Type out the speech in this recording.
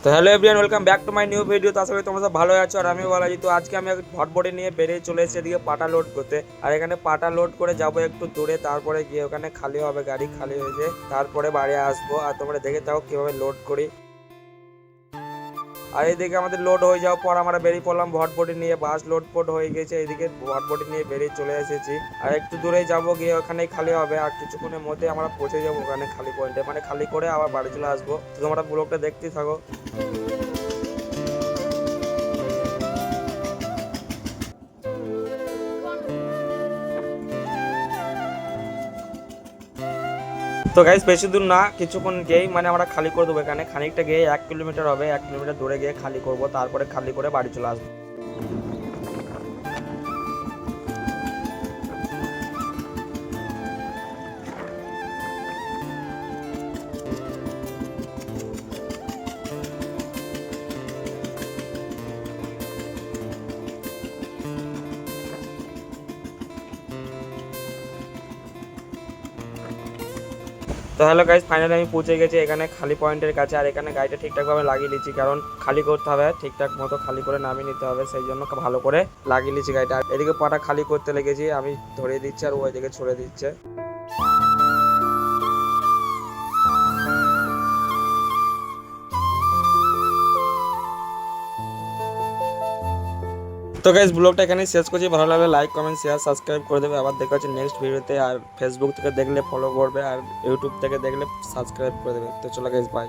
তো hello everyone, welcome back to my new video. তো আশা করি তোমরা সব ভালো আছো আর আমিও ভালো আছি। তো আজকে আমি হটবোর্ডে নিয়ে বেরিয়ে চলে এসেছি এদিকে পাটা লোড করতে। আর এখানে পাটা লোড করে যাবো একটু দূরে, তারপরে গিয়ে ওখানে খালি হবে, গাড়ি খালি হয়ে যায়, তারপরে বাড়ি আসবো। আর তোমরা দেখে থাকো কিভাবে লোড করি। আর এইদিকে আমাদের লোড হয়ে যাওয়ার পর আমরা বেরিয়ে পড়লাম ভটভটি নিয়ে। বাস লোডপোড হয়ে গেছে, এইদিকে ভটভটি নিয়ে বেরিয়ে চলে এসেছি। আর একটু দূরে যাব, গিয়ে ওখানেই খালি হবে। আর কিছুক্ষণের মধ্যে আমরা পৌঁছে যাবো ওখানে খালি পয়েন্টে, মানে খালি করে আবার বাড়ি চলে আসবো। তো তোমরা ব্লগটা দেখতেই থাকো। তো গাইস বেশি দূর না, কিছুক্ষণ গিয়েই মানে আমরা খালি করে দেবো। এখানে খানিকটা গিয়ে 1 কিলোমিটার হবে, 1 কিলোমিটার দূরে গিয়ে খালি করব, তারপরে খালি করে বাড়ি চলে আসবো। তো হ্যালো গাইস, ফাইনালি আমি পৌঁছে গেছি এখানে খালি পয়েন্টের কাছে। আর এখানে গাড়িটা ঠিকঠাকভাবে লাগিয়ে নিচ্ছি, কারণ খালি করতে হবে, ঠিকঠাক মতো খালি করে নামিয়ে নিতে হবে, সেই জন্য ভালো করে লাগিয়ে নিচ্ছি গাড়িটা। আর এদিকে পাটা খালি করতে লেগেছি, আমি ধরিয়ে দিচ্ছি আর ওইদিকে ছড়ে দিচ্ছে। তো গাইস ব্লগটা এখানেই শেষ করছি। ভালো লাগলে লাইক, কমেন্ট, শেয়ার, সাবস্ক্রাইব করে দেবে। আবার দেখা হচ্ছে নেক্সট ভিডিওতে। আর ফেসবুক থেকে দেখলে ফলো করবে, আর ইউটিউব থেকে দেখলে সাবস্ক্রাইব করে দেবে। তো চলো গাইস, বাই।